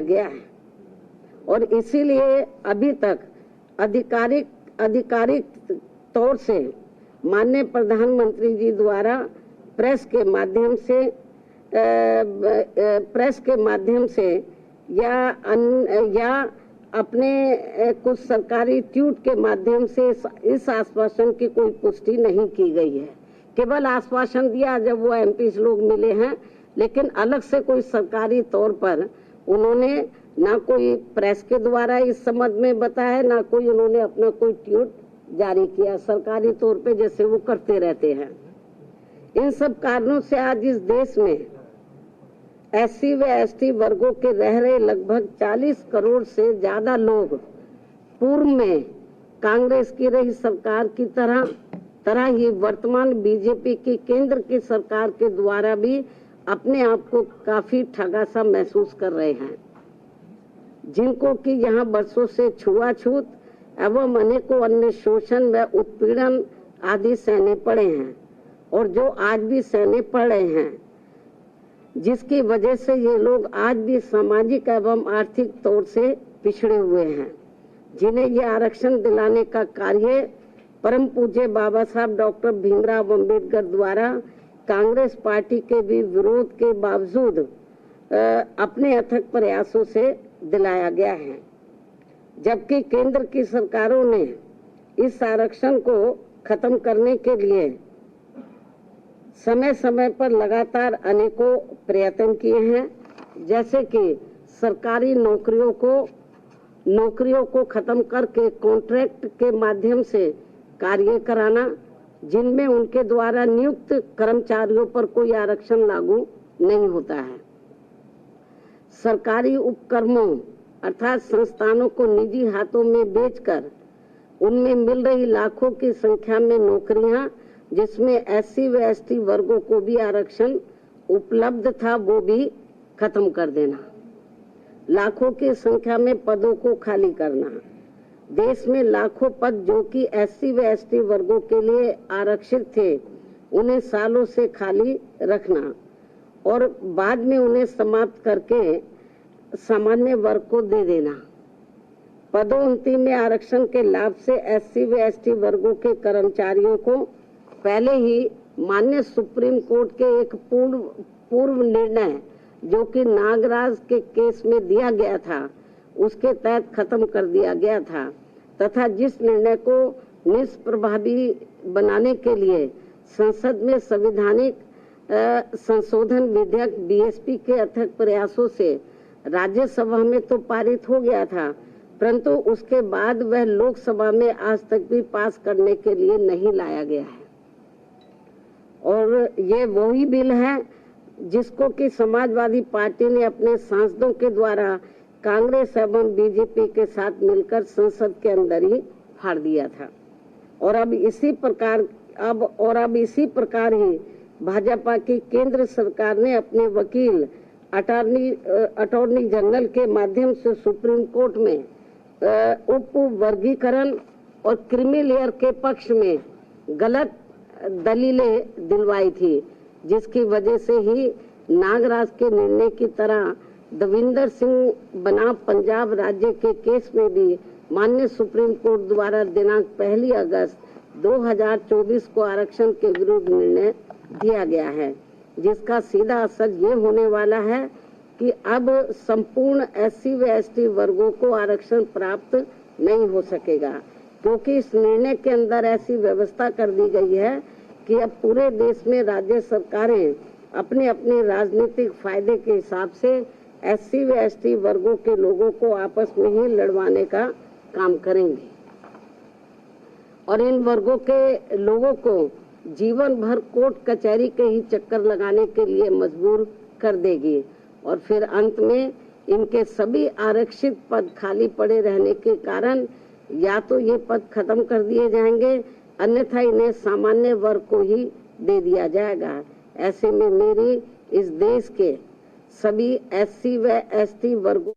गया है और इसीलिए अभी तक आधिकारिक तौर से माननीय प्रधानमंत्री जी द्वारा प्रेस के माध्यम से या अपने कुछ सरकारी ट्वीट के माध्यम से इस आश्वासन की कोई पुष्टि नहीं की गई है। केवल आश्वासन दिया जब वो एमपी लोग मिले हैं, लेकिन अलग से कोई सरकारी तौर पर उन्होंने ना कोई प्रेस के द्वारा इस संबंध में बताया, ना कोई उन्होंने अपना कोई ट्वीट जारी किया सरकारी तौर पे, जैसे वो करते रहते हैं। इन सब कारणों से आज इस देश में एससी व एसटी वर्गों के रह रहे लगभग 40 करोड़ से ज्यादा लोग पूर्व में कांग्रेस की रही सरकार की तरह ही वर्तमान बीजेपी की केंद्र की सरकार के द्वारा भी अपने आप को काफी ठगा सा महसूस कर रहे हैं, जिनको कि यहाँ वर्षों से छुआछूत एवं अनेकों अन्य शोषण व उत्पीड़न आदि सहने पड़े हैं और जो आज भी सहने पड़ रहे हैं, जिसकी वजह से ये लोग आज भी सामाजिक एवं आर्थिक तौर से पिछड़े हुए हैं, जिन्हें ये आरक्षण दिलाने का कार्य परम पूज्य बाबा साहब डॉक्टर भीमराव अंबेडकर द्वारा कांग्रेस पार्टी के भी विरोध के बावजूद अपने अथक प्रयासों से दिलाया गया है। जबकि केंद्र की सरकारों ने इस आरक्षण को खत्म करने के लिए समय समय पर लगातार अनेकों प्रयत्न किए हैं, जैसे कि सरकारी नौकरियों को खत्म करके कॉन्ट्रैक्ट के माध्यम से कार्य कराना, जिनमें उनके द्वारा नियुक्त कर्मचारियों पर कोई आरक्षण लागू नहीं होता है। सरकारी उपक्रमों अर्थात संस्थानों को निजी हाथों में बेचकर उनमें मिल रही लाखों की संख्या में नौकरियां, जिसमें एससी व एसटी वर्गों को भी आरक्षण उपलब्ध था, वो भी खत्म कर देना। लाखों की संख्या में पदों को खाली करना। देश में लाखों पद जो कि एससी व एसटी वर्गों के लिए आरक्षित थे, उन्हें सालों से खाली रखना और बाद में उन्हें समाप्त करके सामान्य वर्ग को दे देना। पदोन्नति में आरक्षण के लाभ से एससी व एसटी वर्गों के कर्मचारियों को पहले ही माननीय सुप्रीम कोर्ट के एक पूर्व निर्णय जो कि नागराज के केस में दिया गया था, उसके तहत खत्म कर दिया गया था तथा जिस निर्णय को निष्प्रभावी बनाने के लिए संसद में संवैधानिक संशोधन विधेयक बीएसपी के अथक प्रयासों से राज्यसभा में तो पारित हो गया था, परंतु उसके बाद वह लोकसभा में आज तक भी पास करने के लिए नहीं लाया गया है। और ये वही बिल है जिसको कि समाजवादी पार्टी ने अपने सांसदों के द्वारा कांग्रेस एवं बीजेपी के साथ मिलकर संसद के अंदर ही फाड़ दिया था। और अब इसी प्रकार ही भाजपा की केंद्र सरकार ने अपने वकील अटॉर्नी जनरल के माध्यम से सुप्रीम कोर्ट में उप वर्गीकरण और क्रीमी लेयर के पक्ष में गलत दलीलें दिलवाई थी, जिसकी वजह से ही नागराज के निर्णय की तरह दविंदर सिंह बनाम पंजाब राज्य के केस में भी माननीय सुप्रीम कोर्ट द्वारा दिनांक 1 अगस्त 2024 को आरक्षण के विरुद्ध निर्णय दिया गया है, जिसका सीधा असर ये होने वाला है कि अब संपूर्ण एससी व एसटी वर्गों को आरक्षण प्राप्त नहीं हो सकेगा, क्योंकि इस निर्णय के अंदर ऐसी व्यवस्था कर दी गई है कि अब पूरे देश में राज्य सरकारें अपने अपने राजनीतिक फायदे के हिसाब से एससी व एसटी वर्गों के लोगों को आपस में ही लड़वाने का काम करेंगे और इन वर्गों के लोगों को जीवन भर कोर्ट कचहरी के ही चक्कर लगाने के लिए मजबूर कर देगी और फिर अंत में इनके सभी आरक्षित पद खाली पड़े रहने के कारण या तो ये पद खत्म कर दिए जाएंगे, अन्यथा इन्हें सामान्य वर्ग को ही दे दिया जाएगा। ऐसे में मेरी इस देश के सभी एससी व एसटी वर्गों